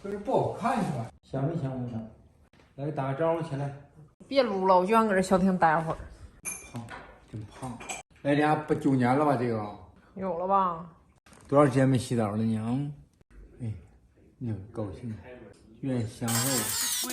可是不好看是吧？想没想我呢？来打个招呼起来。别撸了，我就想搁这小厅待会儿。胖，真胖。来俩不9年了吧？这个有了吧？多少时间没洗澡了呢？哎，你高兴，愿意享受。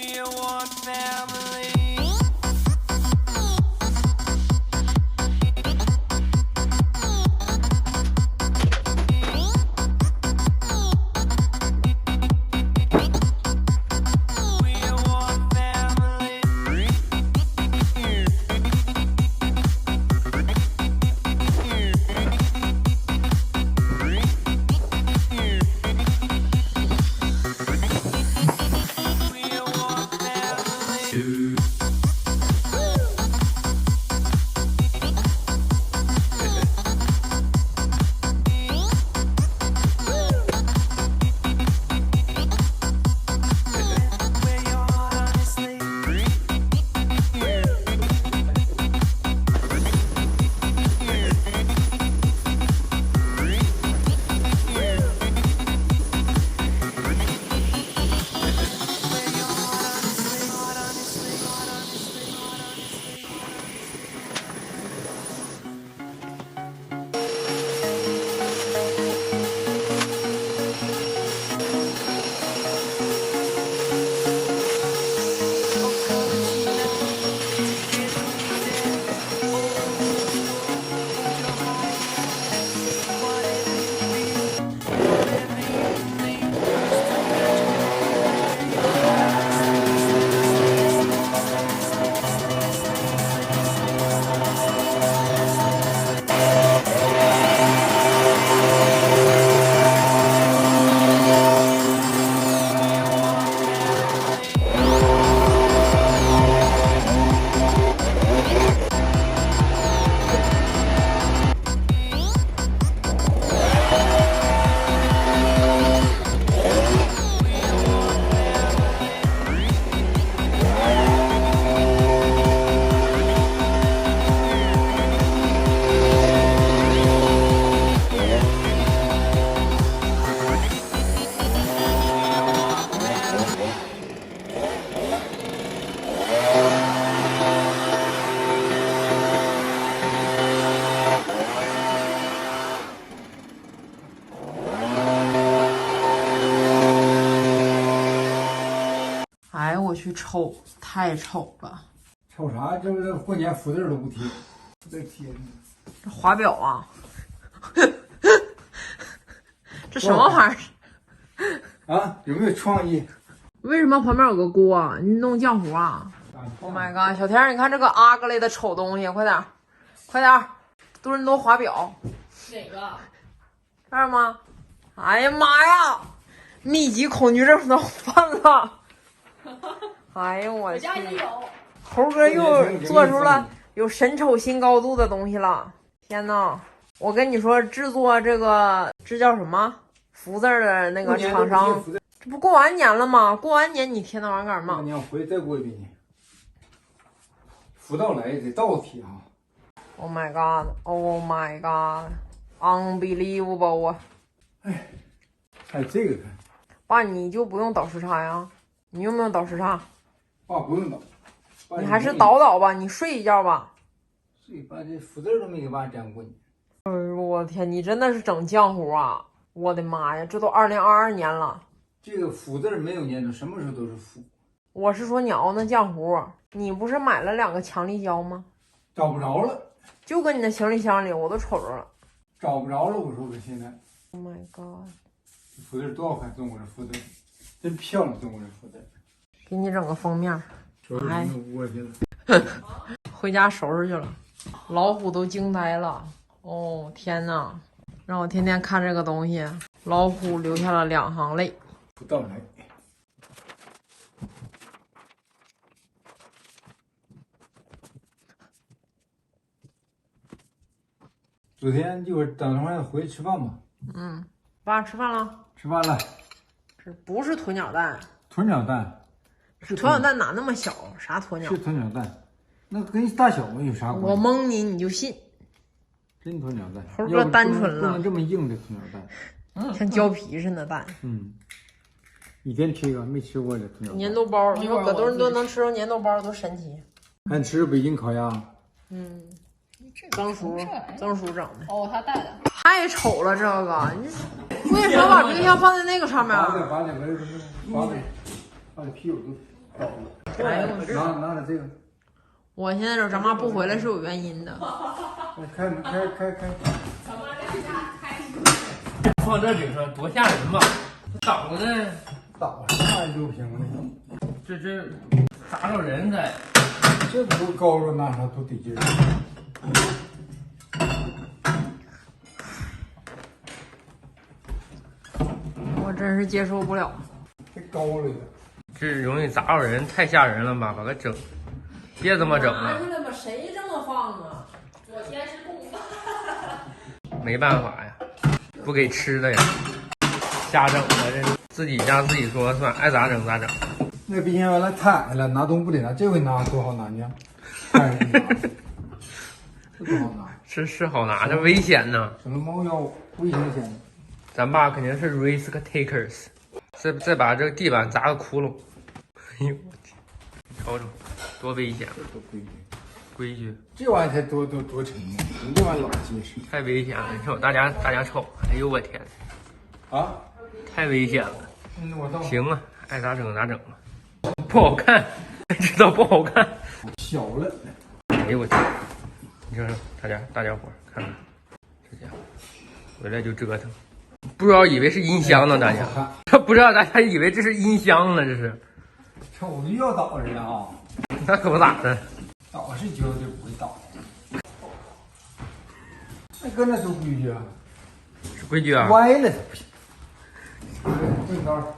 哎，我去瞅，太丑了。瞅啥？这不是过年福字都不贴，这贴呢。这华表啊，这什么玩意儿？啊，有没有创意？为什么旁边有个锅啊？你弄浆糊啊 ？Oh my god！ 小田，你看这个阿哥类的丑东西，快点，快点，墩都华表。哪个？这儿吗？哎呀妈呀！密集恐惧症都犯了。哎呦我去！我家也有。猴哥又做出了有神丑新高度的东西了。天呐！我跟你说，制作这叫什么福字的那个厂商，这不过完年了吗？过完年你贴那玩意儿干什么？过年回来再过一遍去。福到来得倒贴啊 ！Oh my god! Oh my god! Unbelievable 啊！哎，还有这个看。爸，你就不用倒时差呀？你用不用倒时差？爸不用倒。你还是倒吧，你睡一觉吧。睡吧，这福字都没给爸粘过呢。哎呦我天，你真的是整浆糊啊！我的妈呀，这都2022年了。这个福字没有粘住，什么时候都是福。我是说你熬那浆糊，你不是买了2个强力胶吗？找不着了，就搁你的行李箱里，我都瞅着了。找不着了，我说可现在。Oh my god！ 福字多好看，中国的福字，真漂亮，中国的福字。给你整个封面。哎，我去了，回家收拾去了。老虎都惊呆了。哦天哪！让我天天看这个东西，老虎流下了2行泪。不到来。昨天一会儿等会儿回去吃饭吧。嗯，爸吃饭了。吃饭了。这不是鸵鸟蛋？鸵鸟蛋。鸵鸟蛋哪那么小？啥鸵鸟？是鸵鸟蛋，那跟大小有啥关系？我蒙你，你就信。真鸵鸟蛋。猴哥单纯了。不能这么硬的鸵鸟蛋。像胶皮似的蛋。嗯。一天吃一个，没吃过这粘豆包，你说搁多伦多能吃着粘豆包多神奇。还吃北京烤鸭。嗯，曾叔整的。哦，他带的。太丑了，这个你为什么把冰箱放在那个上面？把啤酒都倒了。哎呦我这拿着这个。我现在这咱妈不回来是有原因的。开。放这顶上多吓人吧！倒呢，倒上就行了。这砸着人在。这不高了拿上多得劲儿。我真是接受不了。太高了呀！这容易砸着人，太吓人了吧！把它整，别这么整了。拿出来吧，谁这么放啊？我先是共犯。没办法呀，不给吃的呀，瞎整的这自己家自己说了算，爱咋整咋整。那冰箱原来太了，拿东不得拿，这回拿多好拿呢？太难拿，这多好拿。是好拿，这危险呢。省了猫腰，危险险。咱爸肯定是 risk takers。再把这个地板砸个窟窿。哎呦我天，你瞅瞅，多危险！多规矩。规矩。这玩意儿才多沉呢，你这玩意儿老结实。太危险了！你瞅大家瞅，哎呦我天！啊？太危险了。我倒行啊，爱咋整咋整吧。不好看，知道不好看。小了。哎呦我天！你瞅瞅，大家伙看看，这家伙回来就折腾，不知道以为是音箱呢，大家不知道大家以为这是音箱呢，这是。瞅着要倒似的啊！那可不咋的。倒是绝对不会倒。那搁那多规矩啊！是规矩啊。歪了它不行。这高。